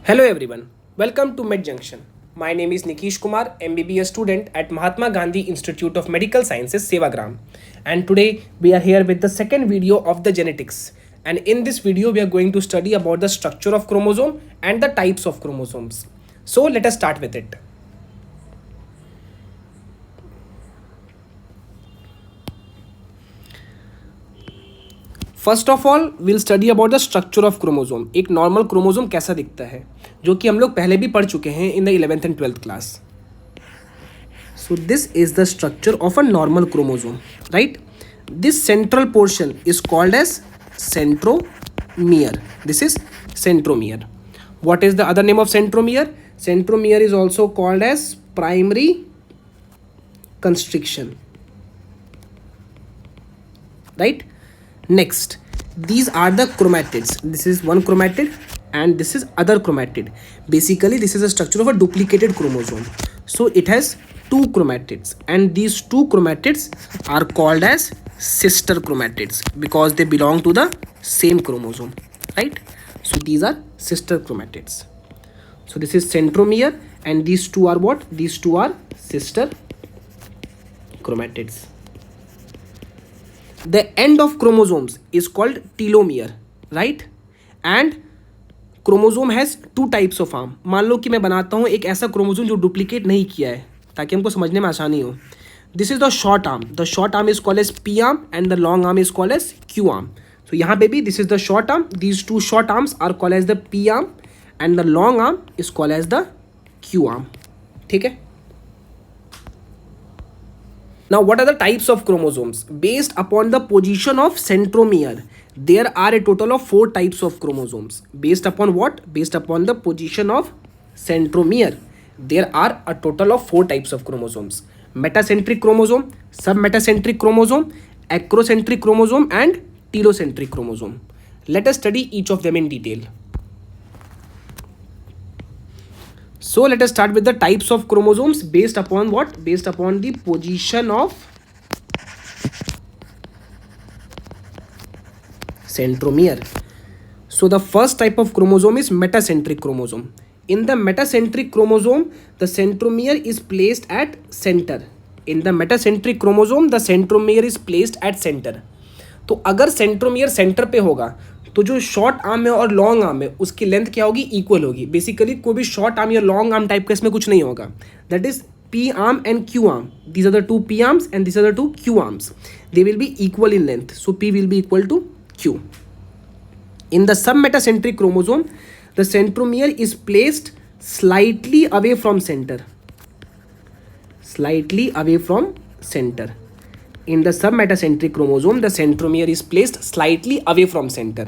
Hello everyone, welcome to Med Junction. My name is Nikish Kumar, MBBS student at Mahatma Gandhi Institute of Medical Sciences, Sevagram. And today we are here with the second video of the genetics. And in this video we are going to study about the structure of chromosome and the types of chromosomes. So let us start with it. First of all will study about the structure of chromosome. एक normal chromosome कैसा दिखता है, जो कि हम लोग पहले भी पढ़ चुके हैं in the 11th and 12th class. So this is the structure of a normal chromosome, right. This central portion is called as centromere. This is centromere. what is the other name of centromere? Centromere is also called as primary constriction, right? Next, these are the chromatids. This is one chromatid and this is other chromatid. Basically this is a structure of a duplicated chromosome. So it has two chromatids and these two chromatids are called as sister chromatids because they belong to the same chromosome, right? So these are sister chromatids. So this is centromere and these two are what? These two are sister chromatids. The end of chromosomes is called telomere, right? And chromosome has two types of arm. मान लो कि मैं बनाता हूँ एक ऐसा chromosome जो duplicate नहीं किया है ताकि हमको समझने में आसानी हो. This is the short arm. The short arm is called as P arm and the long arm is called as Q arm. So यहाँ पे भी this is the short arm. These two short arms are called as the P arm and the long arm is called as the Q arm. ठीक है. Now, what are the types of chromosomes? Based upon the position of centromere, there are a total of 4 types of chromosomes. Based upon what? Based upon the position of centromere, there are a total of 4 types of chromosomes. Metacentric chromosome, submetacentric chromosome, acrocentric chromosome, and telocentric chromosome. Let us study each of them in detail. So let us start with the types of chromosomes based upon what? Based upon the position of centromere. So the first type of chromosome is metacentric chromosome. In the metacentric chromosome, the centromere is placed at center. In the metacentric chromosome, the centromere is placed at center. तो अगर centromere centre पे होगा तो जो short arm है और long arm है उसकी लेंथ क्या होगी? इक्वल होगी. बेसिकली कोई भी शॉर्ट आर्म या लॉन्ग आर्म टाइप का इसमें कुछ नहीं होगा. That is p arm and q arm. These are the two p arms and these are the two q arms. They will be equal in length. So p will be equal to q. In the submetacentric chromosome, the centromere is placed slightly away from center. Slightly away from center. In the submetacentric chromosome, the centromere is placed slightly away from center,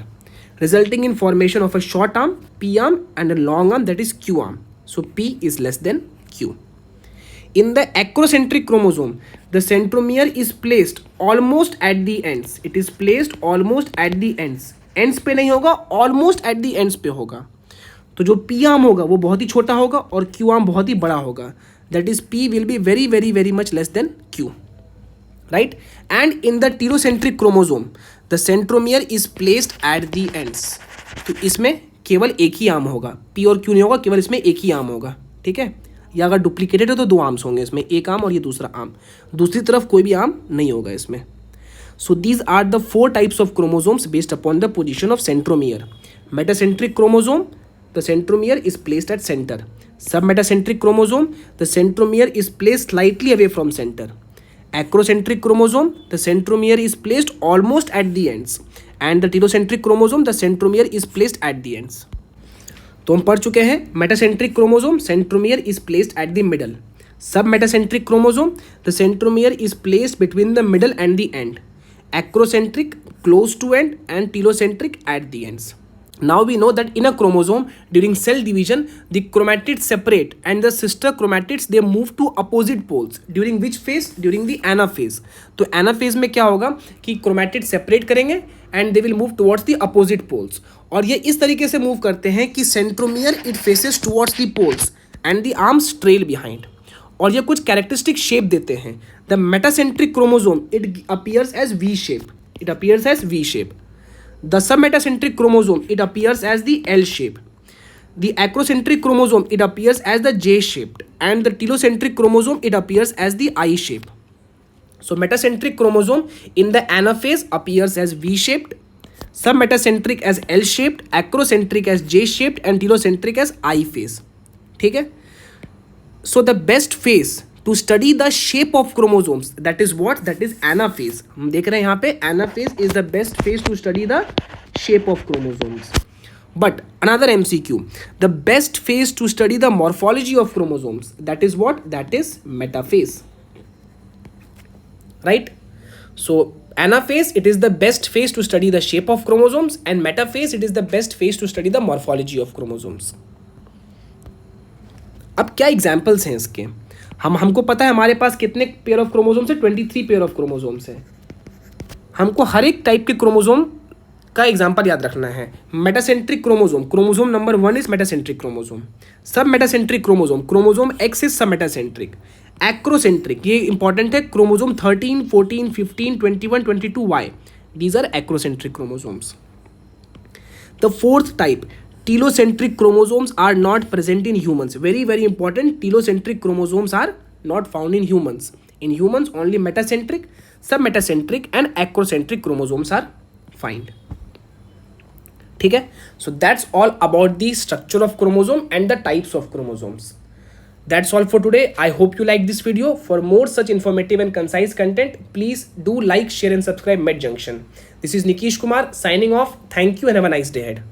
resulting in formation of a short arm, P arm, and a long arm, that is Q arm. So P is less than Q. In the acrocentric chromosome, the centromere is placed almost at the ends. It is placed almost at the ends. Ends पे नहीं होगा, almost at the ends पे होगा. तो जो P arm होगा वो बहुत ही छोटा होगा और Q arm बहुत ही बड़ा होगा. That is P will be very very very much less than Q. Right? And in the telocentric chromosome, the centromere is placed at the ends. तो इसमें केवल एक ही आर्म होगा. P और Q नहीं होगा, केवल इसमें एक ही आर्म होगा. ठीक है. या अगर डुप्लीकेटेड है तो 2 आर्म्स होंगे इसमें, एक आर्म और ये दूसरा आर्म. दूसरी तरफ कोई भी आर्म नहीं होगा इसमें. So these are the 4 types of chromosomes based upon the position of centromere. Metacentric chromosome, the centromere is placed at center. Submetacentric chromosome, the centromere is placed slightly away from center. Acrocentric chromosome, the centromere is placed almost at the ends. And the telocentric chromosome, the centromere is placed at the ends. तो हम पढ़ चुके हैं metacentric chromosome, centromere is placed at the middle. Submetacentric chromosome, the centromere is placed between the middle and the end. Acrocentric close to end and telocentric at the ends. Now we know that in a chromosome during cell division the chromatids separate and the sister chromatids they move to opposite poles. During which phase? During the anaphase. तो anaphase में क्या होगा कि chromatids separate करेंगे and they will move towards the opposite poles. और ये इस तरीके से move करते हैं कि centromere it faces towards the poles and the arms trail behind. और ये कुछ कैरेक्टरिस्टिक शेप देते हैं. The metacentric chromosome it appears as V shape. It appears as V shape. The submetacentric chromosome it appears as the L shape. The acrocentric chromosome, it appears as the J-shaped, and the telocentric chromosome, it appears as the I-shape. So metacentric chromosome in the anaphase appears as V-shaped, submetacentric as L-shaped, acrocentric as J-shaped, and telocentric as I-phase. ठीक है? So the best phase to study the shape of chromosomes, that is what? That is anaphase. हम देख रहे हैं यहाँ पे anaphase is the best phase to study the shape of chromosomes. But another MCQ, the best phase to study the morphology of chromosomes, that is what? That is metaphase. Right? So anaphase, it is the best phase to study the shape of chromosomes, and metaphase, it is the best phase to study the morphology of chromosomes. अब क्या examples हैं इसके? हमको पता है हमारे पास कितने pair of chromosomes है, 23 पेयर ऑफ क्रोमोसोम्स है. हमको हर एक टाइप के क्रोमोसोम का एग्जाम्पल याद रखना है. Metacentric chromosome, chromosome number 1 is metacentric chromosome. Sub metacentric chromosome, chromosome X is sub metacentric. Acrocentric, ये इंपॉर्टेंट है, chromosome 13, 14, 15, 21, 22Y, these are acrocentric chromosomes. The fourth type, telocentric chromosomes are not present in humans. Very, very important. Telocentric chromosomes are not found in humans. In humans, only metacentric, submetacentric, and acrocentric chromosomes are found. ठीक है? So that's all about the structure of chromosome and the types of chromosomes. That's all for today. I hope you like this video. For more such informative and concise content, please do like, share, and subscribe Med Junction. This is Nikish Kumar signing off. Thank you and have a nice day ahead.